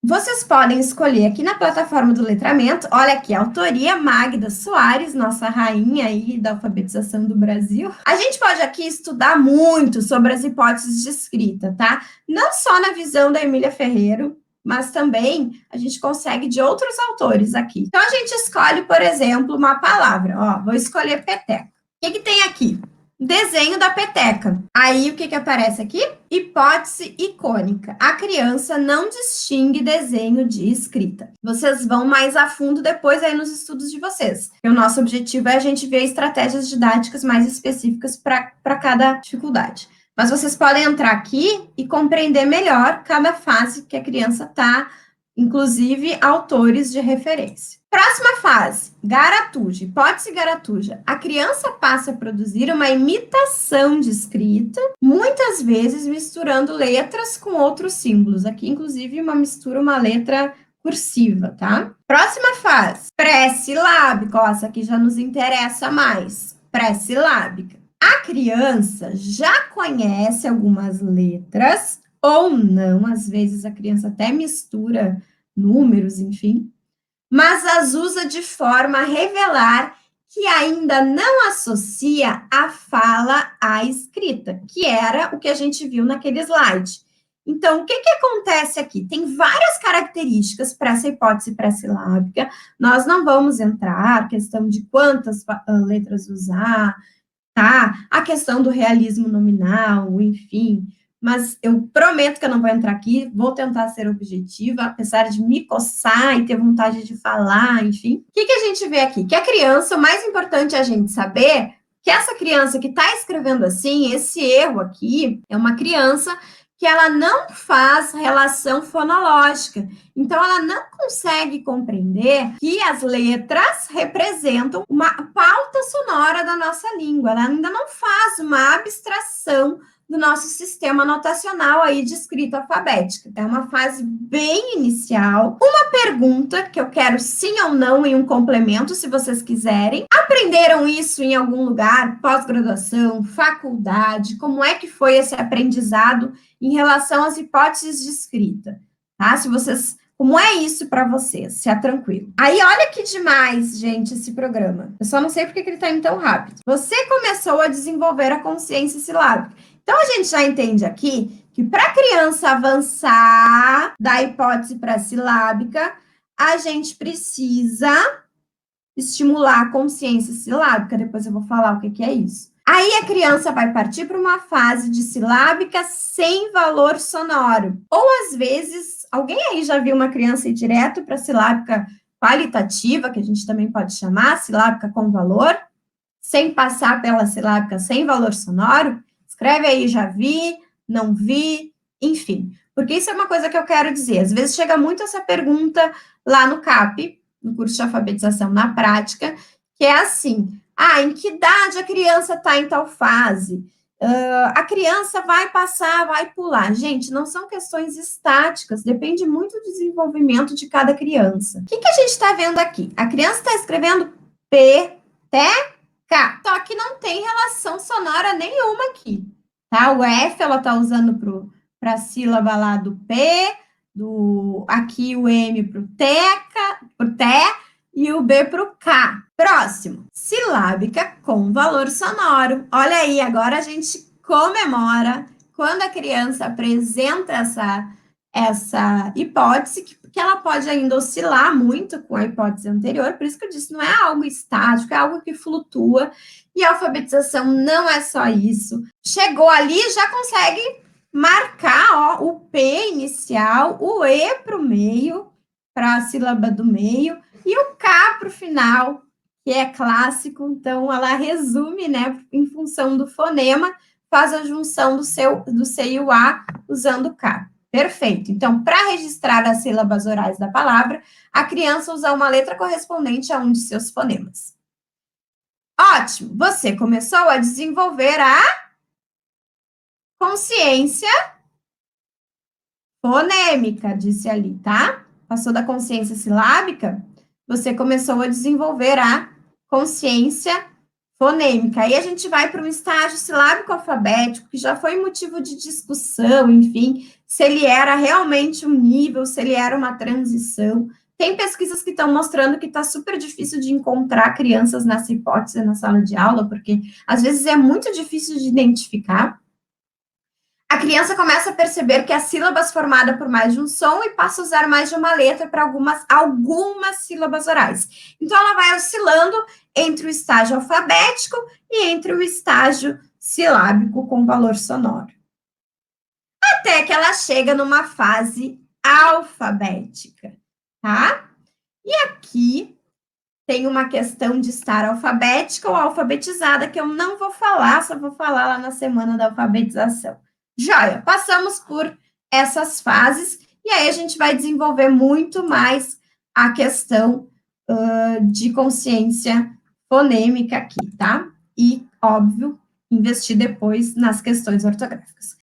Vocês podem escolher aqui na plataforma do letramento, olha aqui, autoria Magda Soares, nossa rainha aí da alfabetização do Brasil. A gente pode aqui estudar muito sobre as hipóteses de escrita, tá? Não só na visão da Emília Ferreiro, mas também a gente consegue de outros autores aqui. Então, a gente escolhe, por exemplo, uma palavra. Ó, vou escolher peteca. O que tem aqui? Desenho da peteca. Aí, o que aparece aqui? Hipótese icônica. A criança não distingue desenho de escrita. Vocês vão mais a fundo depois aí nos estudos de vocês. E o nosso objetivo é a gente ver estratégias didáticas mais específicas para cada dificuldade. Mas vocês podem entrar aqui e compreender melhor cada fase que a criança está, inclusive autores de referência. Próxima fase, garatuja, hipótese garatuja. A criança passa a produzir uma imitação de escrita, muitas vezes misturando letras com outros símbolos. Aqui, inclusive, uma letra cursiva, tá? Próxima fase, pré-silábica. Ó, essa aqui já nos interessa mais. Pré-silábica. A criança já conhece algumas letras, ou não, às vezes a criança até mistura números, enfim, mas as usa de forma a revelar que ainda não associa a fala à escrita, que era o que a gente viu naquele slide. Então, o que acontece aqui? Tem várias características para essa hipótese pré-silábica, nós não vamos entrar, questão de quantas letras usar, tá? A questão do realismo nominal, enfim, mas eu prometo que eu não vou entrar aqui, vou tentar ser objetiva, apesar de me coçar e ter vontade de falar, enfim. O que a gente vê aqui? Que a criança, o mais importante é a gente saber que essa criança que está escrevendo assim, esse erro aqui, é uma criança que ela não faz relação fonológica. Então, ela não consegue compreender que as letras representam uma pauta sonora da nossa língua. Ela ainda não faz uma abstração do nosso sistema notacional aí de escrita alfabética. É uma fase bem inicial. Uma pergunta que eu quero sim ou não em um complemento, se vocês quiserem. Aprenderam isso em algum lugar? Pós-graduação, faculdade? Como é que foi esse aprendizado em relação às hipóteses de escrita? Tá? Se vocês... Como é isso para vocês? Se é tranquilo. Aí, olha que demais, gente, esse programa. Eu só não sei porque que ele está indo tão rápido. Você começou a desenvolver a consciência silábica. Então, a gente já entende aqui que para a criança avançar da hipótese pré-silábica, a gente precisa estimular a consciência silábica. Depois eu vou falar o que é isso. Aí a criança vai partir para uma fase de silábica sem valor sonoro. Ou, às vezes, alguém aí já viu uma criança ir direto para a silábica qualitativa, que a gente também pode chamar, silábica com valor, sem passar pela silábica sem valor sonoro? Escreve aí, já vi, não vi, enfim. Porque isso é uma coisa que eu quero dizer. Às vezes chega muito essa pergunta lá no CAP, no curso de alfabetização na prática, que é assim: em que idade a criança está em tal fase? A criança vai passar, vai pular. Gente, não são questões estáticas, depende muito do desenvolvimento de cada criança. O que a gente está vendo aqui? A criança está escrevendo P, T, K, só que não tem relação sonora nenhuma aqui, tá? O F ela tá usando para a sílaba lá do P, aqui o M pro teca, pro Té, e o B pro K. Próximo, silábica com valor sonoro. Olha aí, agora a gente comemora quando a criança apresenta essa hipótese, que ela pode ainda oscilar muito com a hipótese anterior, por isso que eu disse, não é algo estático, é algo que flutua, e a alfabetização não é só isso. Chegou ali, já consegue marcar, ó, o P inicial, o E para o meio, para a sílaba do meio, e o K para o final, que é clássico, então ela resume, né, em função do fonema, faz a junção do C e o A usando o K. Perfeito. Então, para registrar as sílabas orais da palavra, a criança usa uma letra correspondente a um de seus fonemas. Ótimo! Você começou a desenvolver a consciência fonêmica, disse ali, tá? Passou da consciência silábica, você começou a desenvolver a consciência fonêmica. Aí a gente vai para um estágio silábico alfabético, que já foi motivo de discussão, enfim, se ele era realmente um nível, se ele era uma transição. Tem pesquisas que estão mostrando que está super difícil de encontrar crianças nessa hipótese na sala de aula, porque às vezes é muito difícil de identificar. A criança começa a perceber que as sílabas formadas por mais de um som e passa a usar mais de uma letra para algumas sílabas orais. Então, ela vai oscilando entre o estágio alfabético e entre o estágio silábico com valor sonoro. Até que ela chega numa fase alfabética, tá? E aqui tem uma questão de estar alfabética ou alfabetizada, que eu não vou falar, só vou falar lá na semana da alfabetização. Joia, passamos por essas fases, e aí a gente vai desenvolver muito mais a questão de consciência fonêmica aqui, tá? E, óbvio, investir depois nas questões ortográficas.